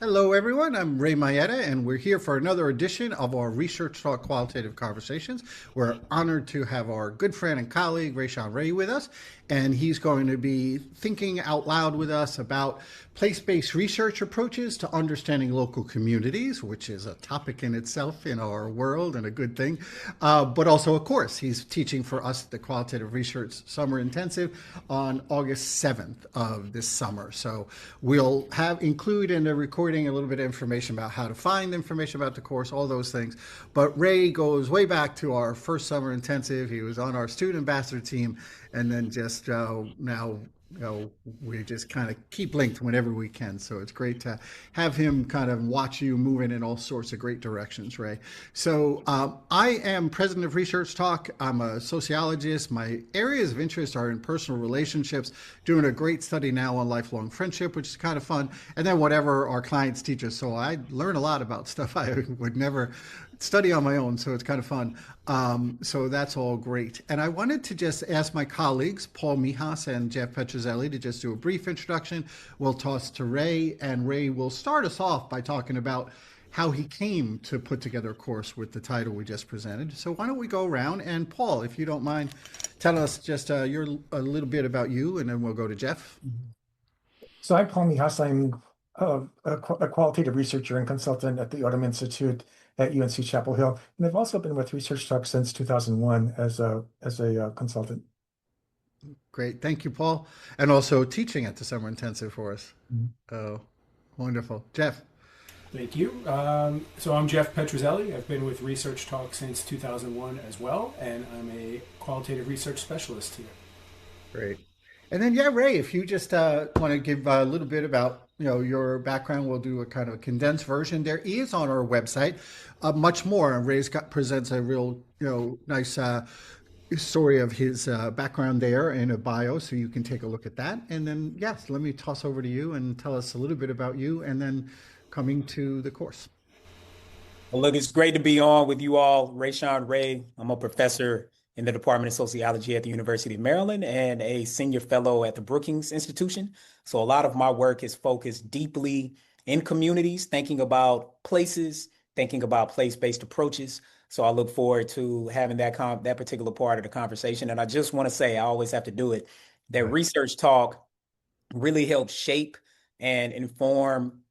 Hello, everyone. I'm Ray Maeta, and we're here for another edition of our Research Talk Qualitative Conversations. We're honored to have our good friend and colleague, Rashawn with us, and he's going to be thinking out loud with us about place-based research approaches to understanding local communities, which is a topic in itself in our world and a good thing. But also, of course, he's teaching for us the Qualitative Research Summer Intensive on August 7th of this summer. So we'll include in the recording a little bit of information about how to find information about the course, all those things. But Ray goes way back to our first summer intensive. He was on our student ambassador team, and then just now we just kind of keep linked whenever we can. So it's great to have him kind of watch you moving in all sorts of great directions, Ray. So I am president of Research Talk. I'm a sociologist. My areas of interest are in personal relationships, doing a great study now on lifelong friendship, which is kind of fun. And then whatever our clients teach us. So I learn a lot about stuff I would never study on my own, so it's kind of fun. So that's all great. And I wanted to just ask my colleagues, Paul Mijas and Jeff Petrozelli, to just do a brief introduction. We'll toss to Ray, and Ray will start us off by talking about how he came to put together a course with the title we just presented. So why don't we go around, and Paul, if you don't mind, tell us just a little bit about you, and then we'll go to Jeff. So I'm Paul Mijas. I'm a qualitative researcher and consultant at the Autumn Institute at UNC Chapel Hill, and I've also been with Research Talk since 2001 as a consultant. Great, thank you, Paul, and also teaching at the summer intensive for us. Oh, wonderful, Jeff. Thank you. So I'm Jeff Petrozelli. I've been with Research Talk since 2001 as well, and I'm a qualitative research specialist here. Great. And then, yeah, Ray, if you just want to give a little bit about your background, we'll do a kind of condensed version. There is on our website much more. Ray's presents a real nice story of his background there in a bio, so you can take a look at that. And then, yes, let me toss over to you and tell us a little bit about you, and then coming to the course. Well, look, it's great to be on with you all. Rashawn Ray. I'm a professor in the Department of Sociology at the University of Maryland and a senior fellow at the Brookings Institution. So a lot of my work is focused deeply in communities, thinking about places, thinking about place-based approaches. So I look forward to having that particular part of the conversation. And I just want to say, I always have to do it, that Research Talk really helps shape and inform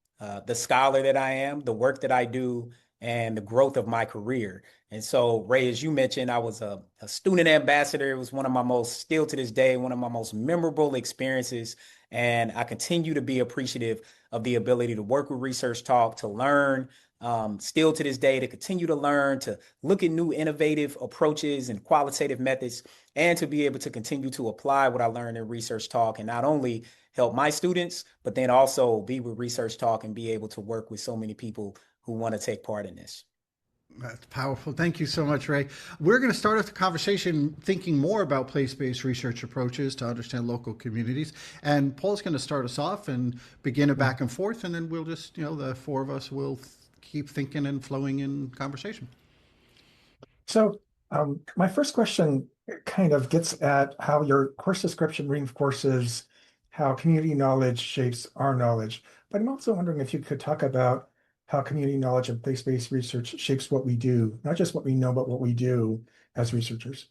the scholar that I am, the work that I do, and the growth of my career. And so, Ray, as you mentioned, I was a student ambassador. It was one of my still to this day, one of my most memorable experiences. And I continue to be appreciative of the ability to work with Research Talk, to learn, still to this day, to continue to learn, to look at new innovative approaches and qualitative methods, and to be able to continue to apply what I learned in Research Talk and not only help my students, but then also be with Research Talk and be able to work with so many people who want to take part in this. That's powerful. Thank you so much, Ray. We're going to start off the conversation thinking more about place-based research approaches to understand local communities. And Paul's going to start us off and begin a back and forth, and then we'll just, the four of us will keep thinking and flowing in conversation. So my first question kind of gets at how your course description reinforces how community knowledge shapes our knowledge. But I'm also wondering if you could talk about how community knowledge and place-based research shapes what we do, not just what we know, but what we do as researchers.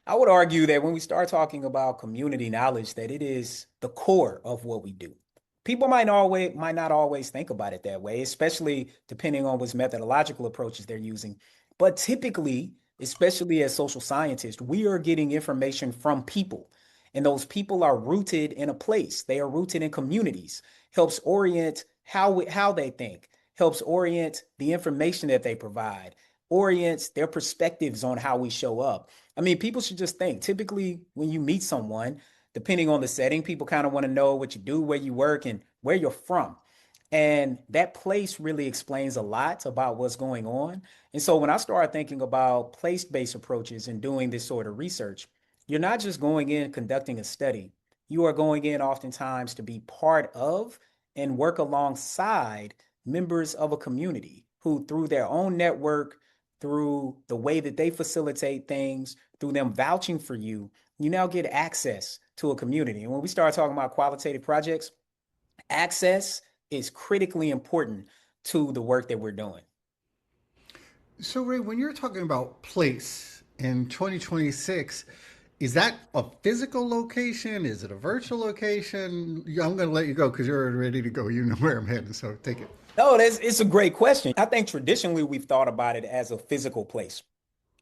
I would argue that when we start talking about community knowledge, that it is the core of what we do. People might not always think about it that way, especially depending on which methodological approaches they're using. But typically, especially as social scientists, we are getting information from people. And those people are rooted in a place. They are rooted in communities, helps orient how they think, helps orient the information that they provide, orients their perspectives on how we show up. I mean, people should just think, typically when you meet someone, depending on the setting, people kind of want to know what you do, where you work, and where you're from. And that place really explains a lot about what's going on. And so when I start thinking about place-based approaches and doing this sort of research, you're not just going in conducting a study. You are going in oftentimes to be part of and work alongside members of a community who, through their own network, through the way that they facilitate things, through them vouching for you, you now get access to a community. And when we start talking about qualitative projects, access is critically important to the work that we're doing. So, Ray, when you're talking about place in 2026, is that a physical location? Is it a virtual location? Yeah, I'm going to let you go because you're ready to go. You know where I'm heading, so take it. No, it's a great question. I think traditionally we've thought about it as a physical place.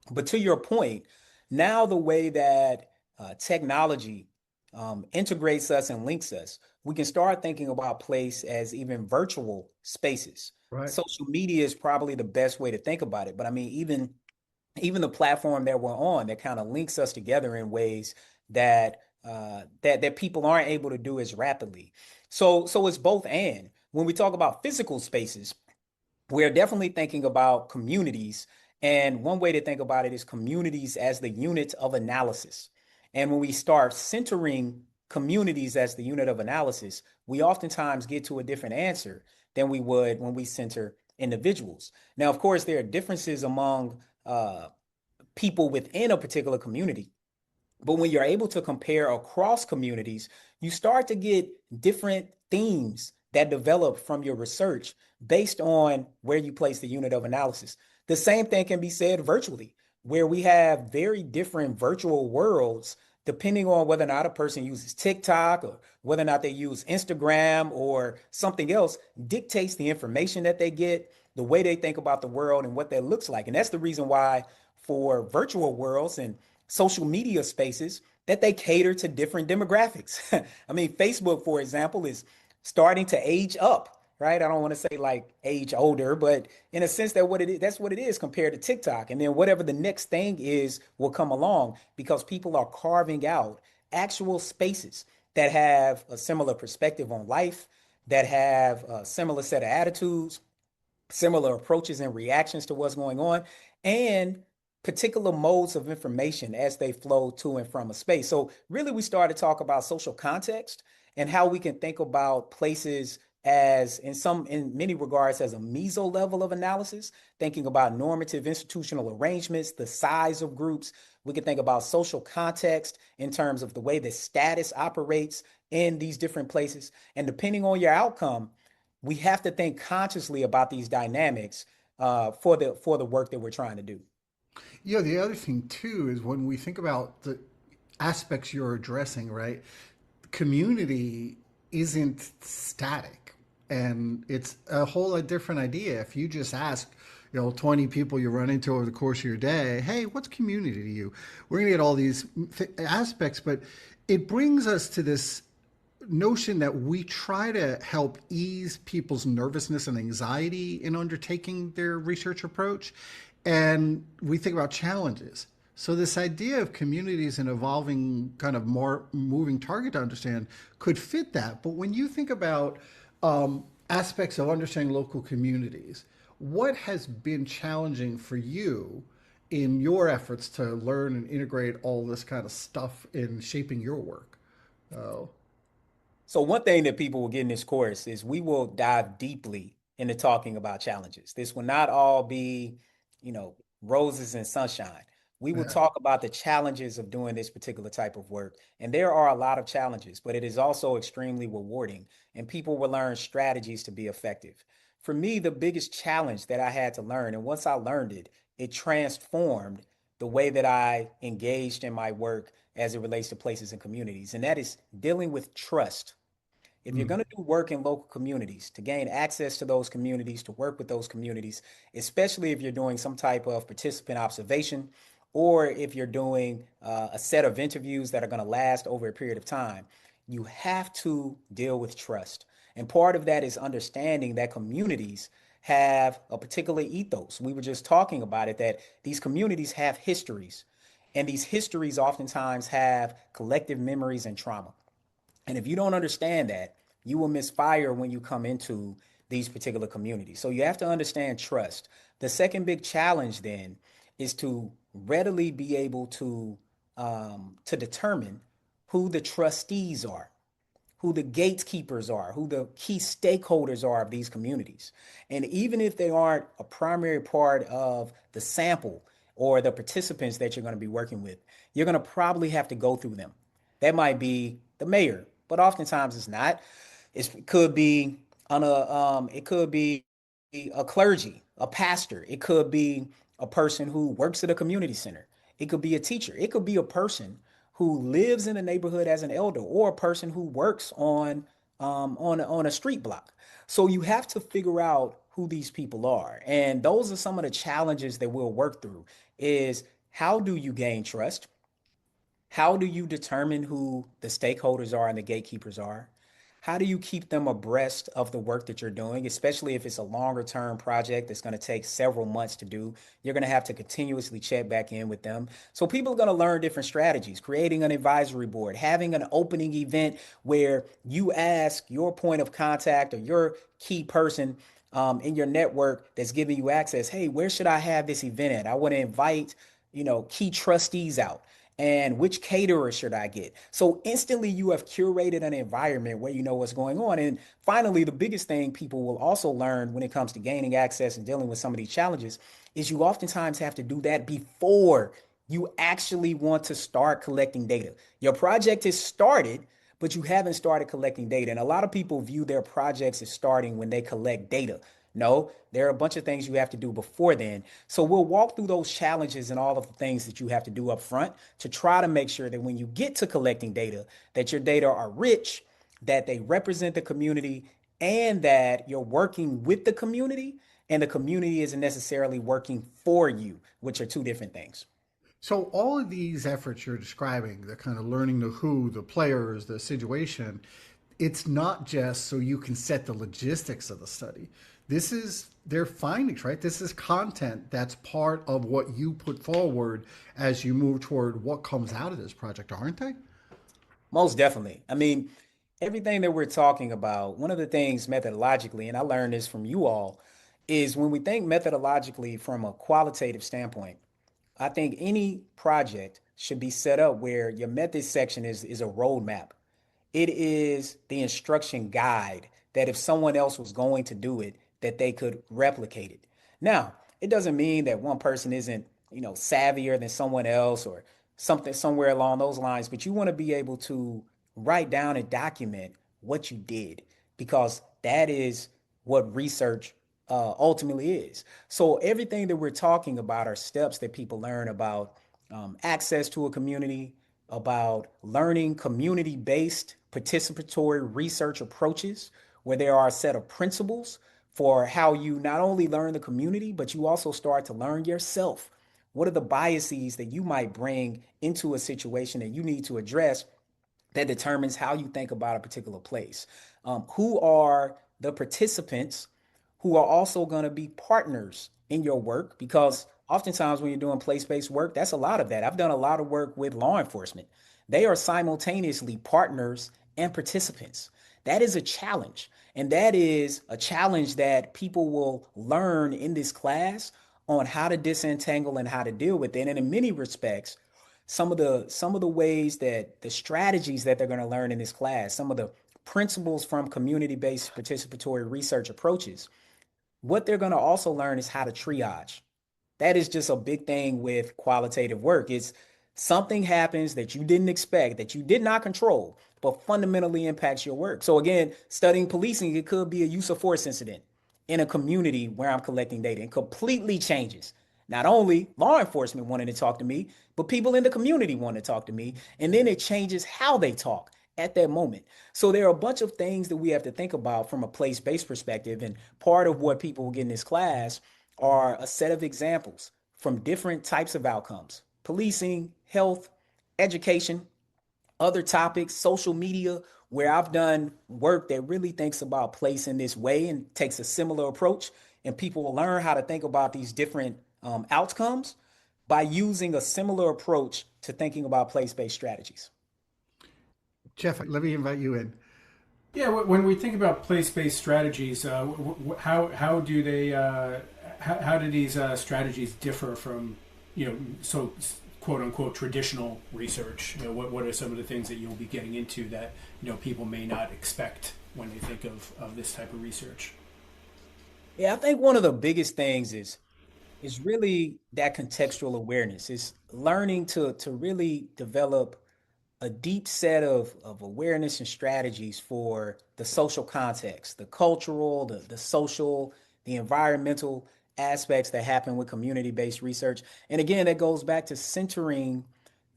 But to your point, now the way that technology integrates us and links us, we can start thinking about place as even virtual spaces. Right. Social media is probably the best way to think about it. But I mean, even the platform that we're on that kind of links us together in ways that that people aren't able to do as rapidly. So it's both and. When we talk about physical spaces, we're definitely thinking about communities. And one way to think about it is communities as the unit of analysis. And when we start centering communities as the unit of analysis, we oftentimes get to a different answer than we would when we center individuals. Now, of course, there are differences among people within a particular community. But when you're able to compare across communities, you start to get different themes that develop from your research based on where you place the unit of analysis. The same thing can be said virtually, where we have very different virtual worlds depending on whether or not a person uses TikTok or whether or not they use Instagram or something else, dictates the information that they get, the way they think about the world and what that looks like. And that's the reason why for virtual worlds and social media spaces that they cater to different demographics. I mean, Facebook, for example, is starting to age up, right? I don't want to say like age older, but in a sense that what it is, that's what it is compared to TikTok. And then whatever the next thing is will come along because people are carving out actual spaces that have a similar perspective on life, that have a similar set of attitudes, similar approaches and reactions to what's going on, and particular modes of information as they flow to and from a space. So really we started to talk about social context and how we can think about places as in many regards as a meso level of analysis, thinking about normative institutional arrangements, the size of groups. We can think about social context in terms of the way that status operates in these different places. And depending on your outcome, we have to think consciously about these dynamics for the work that we're trying to do. Yeah, the other thing too is when we think about the aspects you're addressing, right? Community isn't static, and it's a whole different idea. If you just ask, 20 people you run into over the course of your day, hey, what's community to you? We're going to get all these aspects, but it brings us to this notion that we try to help ease people's nervousness and anxiety in undertaking their research approach. And we think about challenges. So this idea of communities and evolving kind of more moving target to understand could fit that. But when you think about aspects of understanding local communities, what has been challenging for you in your efforts to learn and integrate all this kind of stuff in shaping your work? So one thing that people will get in this course is we will dive deeply into talking about challenges. This will not all be, roses and sunshine. We will Yeah. talk about the challenges of doing this particular type of work. And there are a lot of challenges, but it is also extremely rewarding and people will learn strategies to be effective. For me, the biggest challenge that I had to learn, and once I learned it, it transformed the way that I engaged in my work as it relates to places and communities. And that is dealing with trust. If you're Mm. going to do work in local communities, to gain access to those communities, to work with those communities, especially if you're doing some type of participant observation, or if you're doing a set of interviews that are going to last over a period of time, you have to deal with trust. And part of that is understanding that communities have a particular ethos. We were just talking about it, that these communities have histories, and these histories oftentimes have collective memories and trauma. And if you don't understand that, you will misfire when you come into these particular communities. So you have to understand trust. The second big challenge then is to readily be able to determine who the trustees are, who the gatekeepers are, who the key stakeholders are of these communities. And even if they aren't a primary part of the sample or the participants that you're going to be working with, you're going to probably have to go through them. That might be the mayor, but oftentimes it's not. It could be it could be a clergy, a pastor. It could be a person who works at a community center. It could be a teacher. It could be a person who lives in the neighborhood as an elder, or a person who works on a street block. So you have to figure out who these people are, and those are some of the challenges that we'll work through. Is how do you gain trust? How do you determine who the stakeholders are and the gatekeepers are? How do you keep them abreast of the work that you're doing, especially if it's a longer term project that's going to take several months to do? You're going to have to continuously check back in with them. So people are going to learn different strategies, creating an advisory board, having an opening event where you ask your point of contact or your key person in your network that's giving you access. Hey, where should I have this event at? I want to invite, key trustees out. And which caterer should I get? So instantly you have curated an environment where you know what's going on. And finally, the biggest thing people will also learn when it comes to gaining access and dealing with some of these challenges is you oftentimes have to do that before you actually want to start collecting data. Your project is started, but you haven't started collecting data. And a lot of people view their projects as starting when they collect data. No, there are a bunch of things you have to do before then. So we'll walk through those challenges and all of the things that you have to do up front to try to make sure that when you get to collecting data, that your data are rich, that they represent the community, and that you're working with the community and the community isn't necessarily working for you, which are two different things. So all of these efforts you're describing, the kind of learning the who, the players, the situation, it's not just so you can set the logistics of the study. This is their findings, right? This is content that's part of what you put forward as you move toward what comes out of this project, aren't they? Most definitely. I mean, everything that we're talking about, one of the things methodologically, and I learned this from you all, is when we think methodologically from a qualitative standpoint, I think any project should be set up where your methods section is a roadmap. It is the instruction guide that if someone else was going to do it, that they could replicate it. Now, it doesn't mean that one person isn't, savvier than someone else or something somewhere along those lines, but you want to be able to write down and document what you did because that is what research ultimately is. So everything that we're talking about are steps that people learn about access to a community, about learning community-based participatory research approaches, where there are a set of principles for how you not only learn the community, but you also start to learn yourself. What are the biases that you might bring into a situation that you need to address that determines how you think about a particular place? Who are the participants who are also going to be partners in your work? Because oftentimes when you're doing place-based work, that's a lot of that. I've done a lot of work with law enforcement. They are simultaneously partners and participants. That is a challenge. And that is a challenge that people will learn in this class on how to disentangle and how to deal with it. And in many respects, some of the ways that the strategies that they're going to learn in this class, some of the principles from community-based participatory research approaches, what they're going to also learn is how to triage. That is just a big thing with qualitative work. It's something happens that you didn't expect, that you did not control, but fundamentally impacts your work. So again, studying policing, it could be a use of force incident in a community where I'm collecting data and completely changes. Not only law enforcement wanting to talk to me, but people in the community want to talk to me. And then it changes how they talk at that moment. So there are a bunch of things that we have to think about from a place-based perspective. And part of what people will get in this class are a set of examples from different types of outcomes: policing, health, education, other topics, social media, where I've done work that really thinks about place in this way and takes a similar approach. And people will learn how to think about these different outcomes by using a similar approach to thinking about place-based strategies. Jeff, let me invite you in. Yeah, when we think about place-based strategies, how do they how do these strategies differ from so quote unquote traditional research? What are some of the things that you'll be getting into that people may not expect when they think of this type of research? Yeah, I think one of the biggest things is really that contextual awareness. Is learning to really develop a deep set of awareness and strategies for the social context, the cultural, the social, the environmental aspects that happen with community-based research. And again, that goes back to centering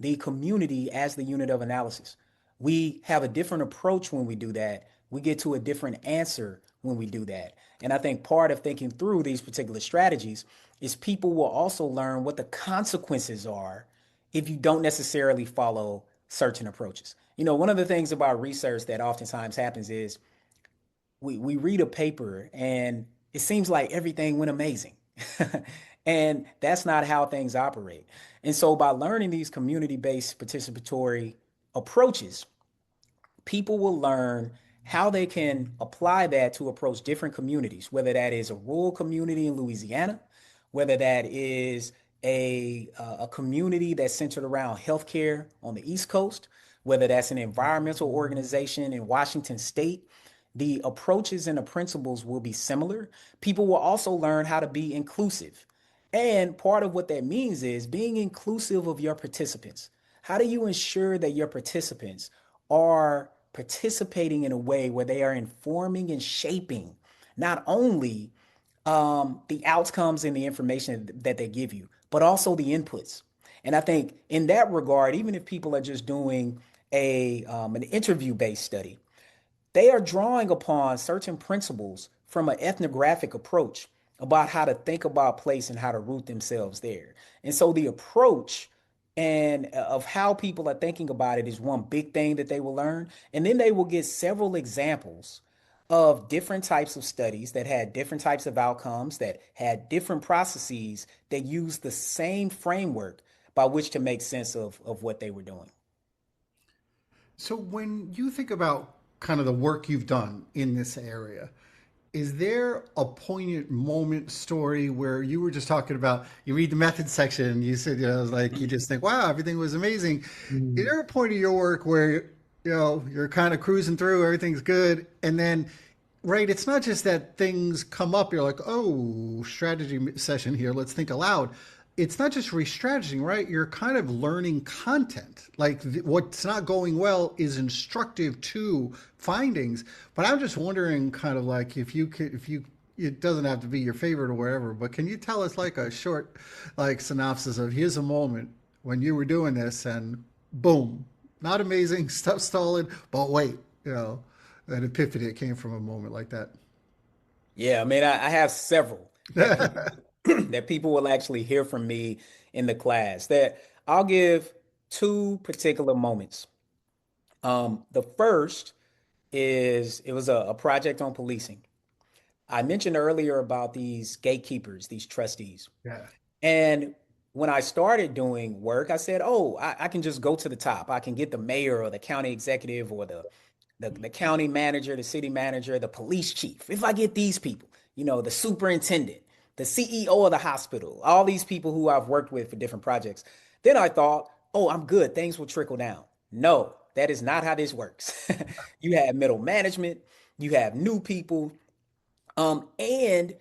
the community as the unit of analysis. We have a different approach when we do that. We get to a different answer when we do that. And I think part of thinking through these particular strategies is people will also learn what the consequences are if you don't necessarily follow certain approaches. One of the things about research that oftentimes happens is we read a paper and it seems like everything went amazing. And that's not how things operate. And so by learning these community-based participatory approaches, people will learn how they can apply that to approach different communities, whether that is a rural community in Louisiana, whether that is a community that's centered around healthcare on the East Coast, whether that's an environmental organization in Washington State. The approaches and the principles will be similar. People will also learn how to be inclusive. And part of what that means is being inclusive of your participants. How do you ensure that your participants are participating in a way where they are informing and shaping not only the outcomes and the information that they give you, but also the inputs? And I think in that regard, even if people are just doing an interview-based study, they are drawing upon certain principles from an ethnographic approach about how to think about place and how to root themselves there. And so the approach and of how people are thinking about it is one big thing that they will learn. And then they will get several examples of different types of studies that had different types of outcomes, that had different processes that use the same framework by which to make sense of what they were doing. So when you think about kind of the work you've done in this area, is there a poignant moment story where you were just talking about, you read the method section and you said, like you just think, wow, everything was amazing. Is there a point of your work where, you're kind of cruising through, everything's good, and then, right, it's not just that things come up, you're like, oh, strategy session here, let's think aloud. It's not just re-strategizing, right? You're kind of learning content. Like what's not going well is instructive to findings. But I'm just wondering, kind of like if you could, it doesn't have to be your favorite or wherever, but can you tell us like a short, like synopsis of here's a moment when you were doing this and boom, not amazing, stuff stolen, but wait, an epiphany that came from a moment like that. Yeah, I mean, I have several that people that people will actually hear from me in the class. That I'll give two particular moments. The first is it was a project on policing. I mentioned earlier about these gatekeepers, these trustees. Yeah. And when I started doing work, I said, oh, I can just go to the top. I can get the mayor or the county executive or the county manager, the city manager, the police chief. If I get these people, the superintendent, the CEO of the hospital, all these people who I've worked with for different projects, then I thought, oh, I'm good. Things will trickle down. No, that is not how this works. You have middle management, you have new people, and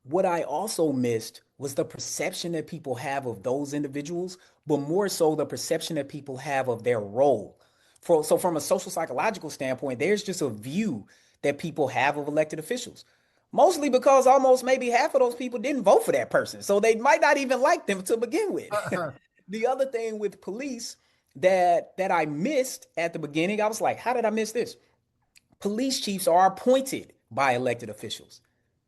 what I also missed was the perception that people have of those individuals, but more so the perception that people have of their role. So from a social psychological standpoint, there's just a view that people have of elected officials. Mostly because almost maybe half of those people didn't vote for that person. So they might not even like them to begin with. The other thing with police that I missed at the beginning, I was like, how did I miss this? Police chiefs are appointed by elected officials.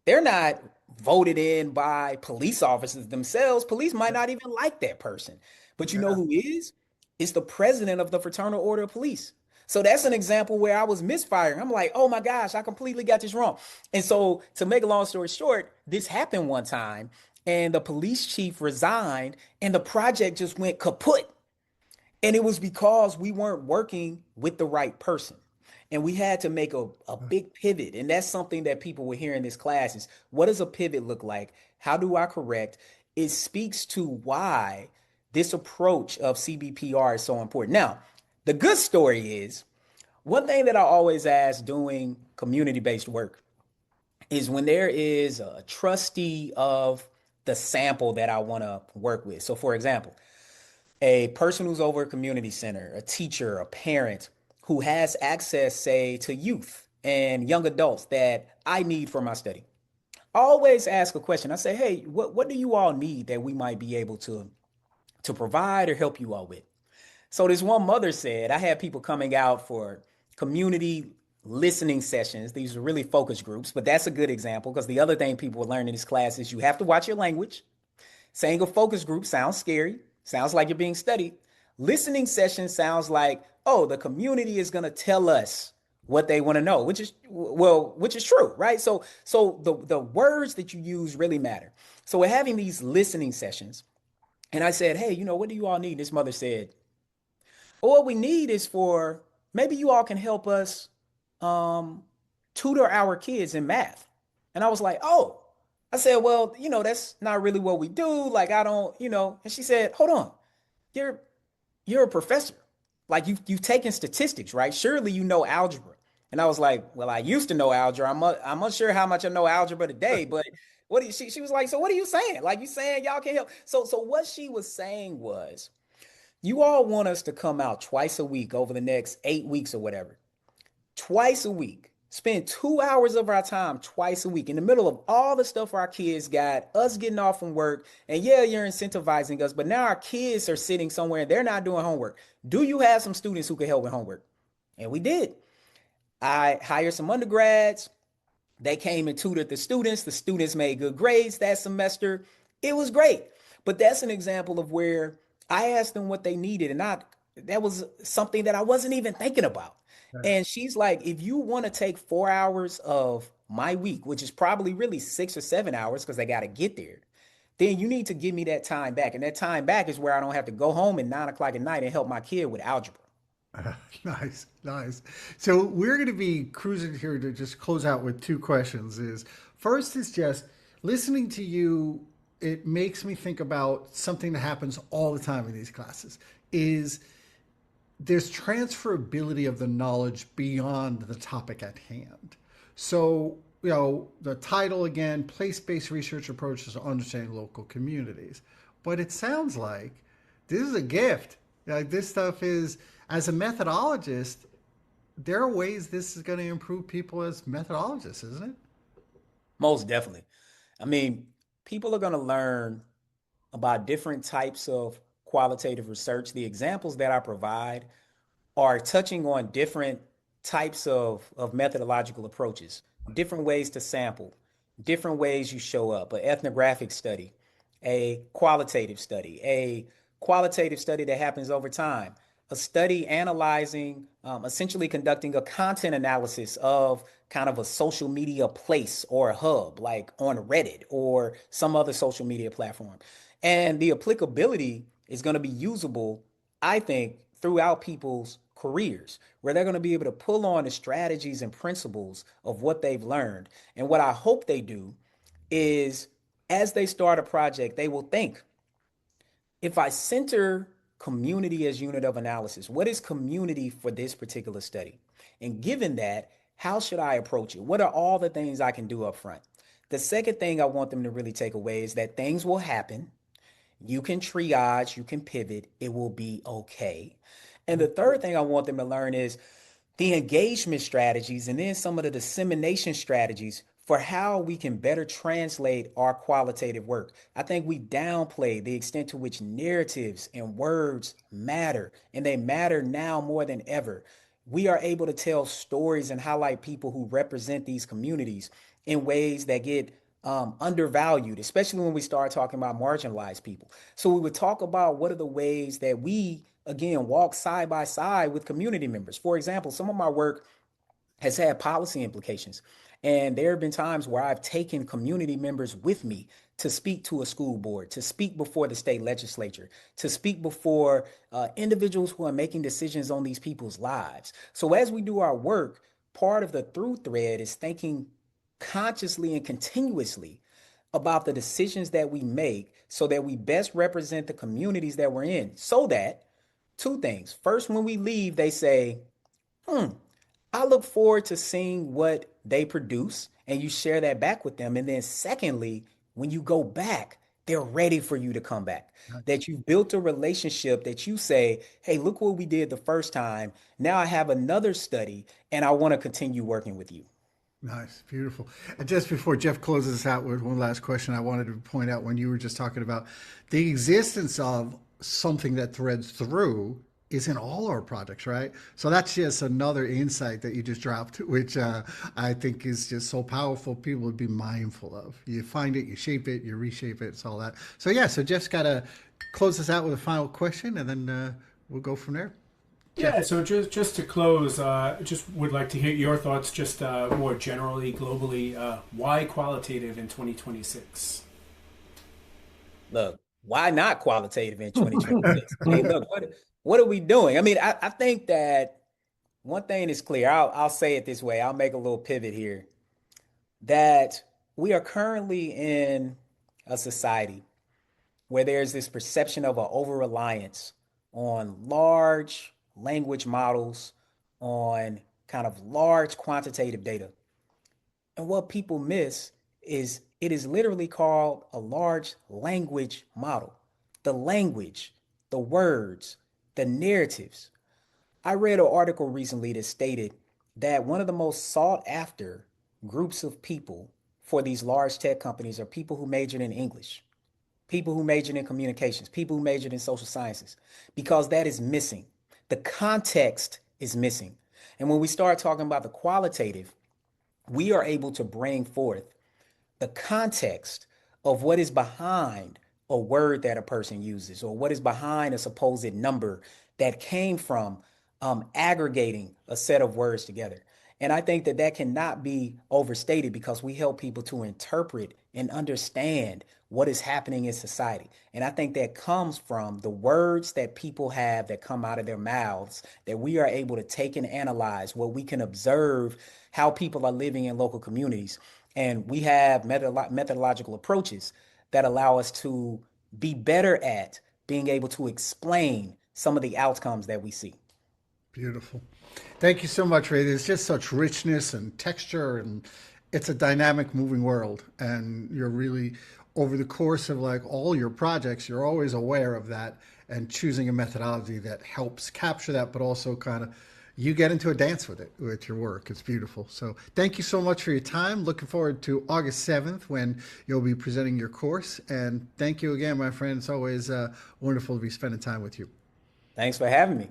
They're not voted in by police officers themselves. Police might not even like that person. But you know Yeah. who is? It's the president of the Fraternal Order of Police. So that's an example where I was misfiring. I'm like, oh my gosh, I completely got this wrong. And so to make a long story short, this happened one time and the police chief resigned and the project just went kaput. And it was because we weren't working with the right person. And we had to make a big pivot. And that's something that people will hear in this class is what does a pivot look like? How do I correct? It speaks to why this approach of CBPR is so important. Now, the good story is one thing that I always ask doing community-based work is when there is a trustee of the sample that I want to work with. So, for example, a person who's over a community center, a teacher, a parent who has access, say, to youth and young adults that I need for my study. I always ask a question. I say, hey, what do you all need that we might be able to provide or help you all with? So this one mother said, I had people coming out for community listening sessions. These are really focus groups, but that's a good example because the other thing people will learn in this class is you have to watch your language. Saying a focus group sounds scary, sounds like you're being studied. Listening session sounds like, oh, the community is going to tell us what they want to know, which is true, right? So the words that you use really matter. So we're having these listening sessions, and I said, hey, what do you all need? This mother said, well, what we need is for maybe you all can help us um, tutor our kids in math. And I was like, oh, I said, well, that's not really what we do. Like, I don't, and she said, hold on, you're you're a professor. Like you've taken statistics, right? Surely you know algebra. And I was like, well, I used to know algebra. I'm unsure how much I know algebra today, but what do you, she was like, so what are you saying? Like you saying y'all can't help. So what she was saying was, you all want us to come out twice a week over the next 8 weeks or whatever. Twice a week. Spend 2 hours of our time twice a week in the middle of all the stuff our kids got, us getting off from work. And yeah, you're incentivizing us, but now our kids are sitting somewhere and they're not doing homework. Do you have some students who can help with homework? And we did. I hired some undergrads. They came and tutored the students. The students made good grades that semester. It was great. But that's an example of where I asked them what they needed, and that was something that I wasn't even thinking about. And she's like, if you want to take 4 hours of my week, which is probably really 6 or 7 hours because they got to get there, then you need to give me that time back. And that time back is where I don't have to go home at 9 o'clock at night and help my kid with algebra. Nice, nice. So we're going to be cruising here to just close out with two questions. Is first is just listening to you. It makes me think about something that happens all the time in these classes. Is there's transferability of the knowledge beyond the topic at hand. So, the title again, place-based research approaches to understanding local communities. But it sounds like this is a gift. Like this stuff is, as a methodologist, there are ways this is going to improve people as methodologists, isn't it? Most definitely. I mean, people are going to learn about different types of qualitative research. The examples that I provide are touching on different types of methodological approaches, different ways to sample, different ways you show up, an ethnographic study, a qualitative study that happens over time, a study analyzing, essentially conducting a content analysis of kind of a social media place or a hub, like on Reddit or some other social media platform. And the applicability is going to be usable, I think, throughout people's careers, where they're going to be able to pull on the strategies and principles of what they've learned. And what I hope they do is, as they start a project, they will think, if I center community as unit of analysis, what is community for this particular study? And given that, how should I approach it? What are all the things I can do up front? The second thing I want them to really take away is that things will happen. You can triage, you can pivot, it will be okay. And the third thing I want them to learn is the engagement strategies and then some of the dissemination strategies for how we can better translate our qualitative work. I think we downplay the extent to which narratives and words matter, and they matter now more than ever. We are able to tell stories and highlight people who represent these communities in ways that get undervalued, especially when we start talking about marginalized people. So we would talk about what are the ways that we, again, walk side by side with community members. For example, some of my work has had policy implications. And there have been times where I've taken community members with me to speak to a school board, to speak before the state legislature, to speak before individuals who are making decisions on these people's lives. So as we do our work, part of the through thread is thinking consciously and continuously about the decisions that we make so that we best represent the communities that we're in. So that two things. First, when we leave, they say, I look forward to seeing what they produce, and you share that back with them. And then secondly, when you go back, they're ready for you to come back. That you've built a relationship that you say, hey, look what we did the first time. Now I have another study and I want to continue working with you. Nice, beautiful. And just before Jeff closes us out with one last question, I wanted to point out when you were just talking about the existence of something that threads through is in all our projects, right? So that's just another insight that you just dropped, which I think is just so powerful. People would be mindful of. You find it, you shape it, you reshape it, it's all that. So yeah, so Jeff's got to close us out with a final question, and then we'll go from there. Yeah, so just to close, just would like to hear your thoughts, just more generally, globally, why qualitative in 2026? Look, why not qualitative in 2026? Hey, look, what are we doing? I mean, I think that one thing is clear. I'll say it this way. I'll make a little pivot here. That we are currently in a society where there's this perception of an over-reliance on large language models, on kind of large quantitative data. And what people miss is it is literally called a large language model. The language, the words, the narratives. I read an article recently that stated that one of the most sought after groups of people for these large tech companies are people who majored in English, people who majored in communications, people who majored in social sciences, because that is missing. The context is missing. And when we start talking about the qualitative, we are able to bring forth the context of what is behind a word that a person uses or what is behind a supposed number that came from aggregating a set of words together. And I think that that cannot be overstated because we help people to interpret and understand what is happening in society. And I think that comes from the words that people have that come out of their mouths, that we are able to take and analyze, where we can observe how people are living in local communities. And we have methodological approaches that allow us to be better at being able to explain some of the outcomes that we see. Beautiful. Thank you so much, Ray. There's just such richness and texture, and it's a dynamic, moving world. And you're really, over the course of like all your projects, you're always aware of that and choosing a methodology that helps capture that, but also kind of you get into a dance with it, with your work. It's beautiful. So thank you so much for your time. Looking forward to August 7th when you'll be presenting your course. And thank you again, my friend. It's always wonderful to be spending time with you. Thanks for having me.